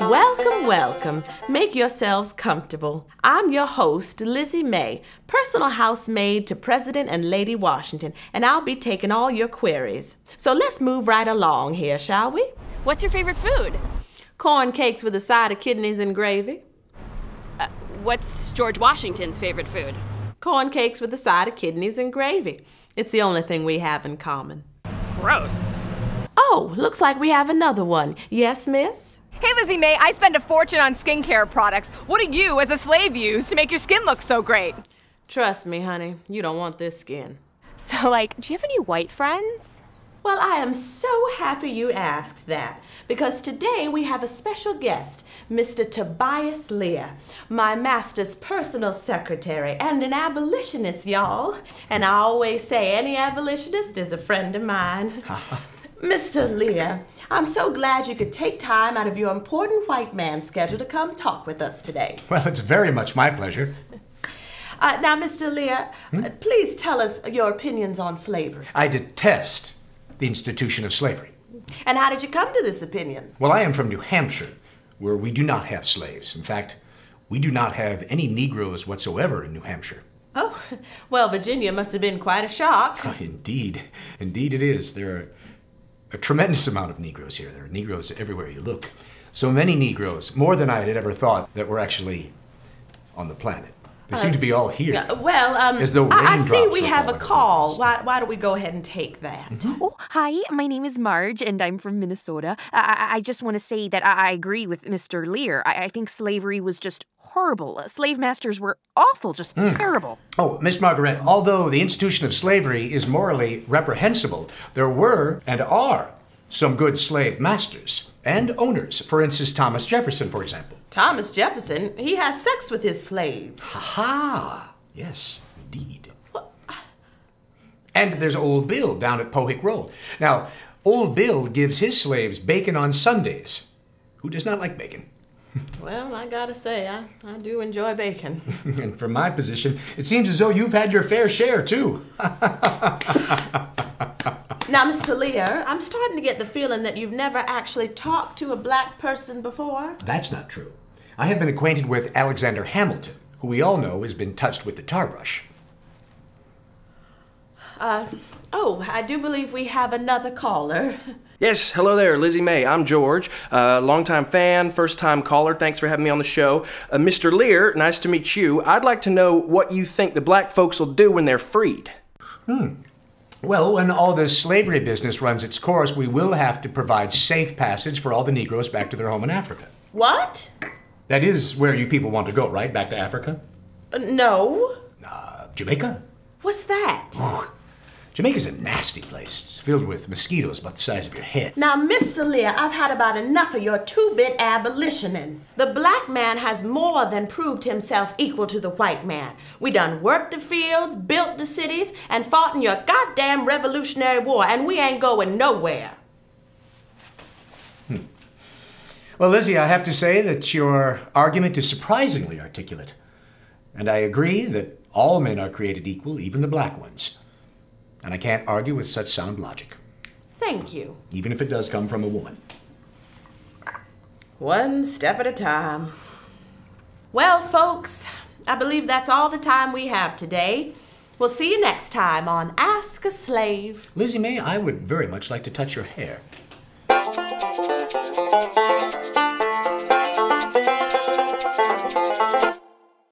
Welcome, welcome. Make yourselves comfortable. I'm your host, Lizzie May, personal housemaid to President and Lady Washington, and I'll be taking all your queries. So let's move right along here, shall we? What's your favorite food? Corn cakes with a side of kidneys and gravy. What's George Washington's favorite food? Corn cakes with a side of kidneys and gravy. It's the only thing we have in common. Gross. Oh, looks like we have another one. Yes, miss? Hey, Lizzie May, I spend a fortune on skincare products. What do you, as a slave, use to make your skin look so great? Trust me, honey, you don't want this skin. So, like, do you have any white friends? Well, I am so happy you asked that, because today we have a special guest, Mr. Tobias Lear, my master's personal secretary and an abolitionist, y'all. And I always say any abolitionist is a friend of mine. Mr. Lear, I'm so glad you could take time out of your important white man's schedule to come talk with us today. Well, it's very much my pleasure. Now, Mr. Lear, please tell us your opinions on slavery. I detest the institution of slavery. And how did you come to this opinion? Well, I am from New Hampshire, where we do not have slaves. In fact, we do not have any Negroes whatsoever in New Hampshire. Oh, well, Virginia must have been quite a shock. Indeed. Indeed it is. There are a tremendous amount of Negroes here. There are Negroes everywhere you look. So many Negroes, more than I had ever thought, that were actually on the planet. They seem to be all here. Well, as though I see raindrops we were have a falling call. on us. Why don't we go ahead and take that? Oh, hi, my name is Marge, and I'm from Minnesota. I just want to say that I agree with Mr. Lear. I think slavery was just horrible. Slave masters were awful, just terrible. Oh, Miss Margaret, although the institution of slavery is morally reprehensible, there were and are some good slave masters and owners. For instance, Thomas Jefferson, for example. Thomas Jefferson, he has sex with his slaves. Ha! Yes, indeed. And there's Old Bill down at Pohick Road. Now, Old Bill gives his slaves bacon on Sundays. Who does not like bacon? Well, I gotta say, I do enjoy bacon. And from my position, it seems as though you've had your fair share, too. Now, Mr. Lear, I'm starting to get the feeling that you've never actually talked to a black person before. That's not true. I have been acquainted with Alexander Hamilton, who we all know has been touched with the tar brush. Oh, I do believe we have another caller. Yes, hello there, Lizzie May. I'm George, longtime fan, first-time caller. Thanks for having me on the show. Mr. Lear, nice to meet you. I'd like to know what you think the black folks will do when they're freed. Well, when all this slavery business runs its course, we will have to provide safe passage for all the Negroes back to their home in Africa. What? That is where you people want to go, right? Back to Africa? No. Jamaica? What's that? Oh, Jamaica's a nasty place. It's filled with mosquitoes about the size of your head. Now, Mr. Lear, I've had about enough of your two-bit abolitioning. The black man has more than proved himself equal to the white man. We done worked the fields, built the cities, and fought in your goddamn Revolutionary War, and we ain't going nowhere. Well, Lizzie, I have to say that your argument is surprisingly articulate. And I agree that all men are created equal, even the black ones. And I can't argue with such sound logic. Thank you. Even if it does come from a woman. One step at a time. Well, folks, I believe that's all the time we have today. We'll see you next time on Ask a Slave. Lizzie May, I would very much like to touch your hair.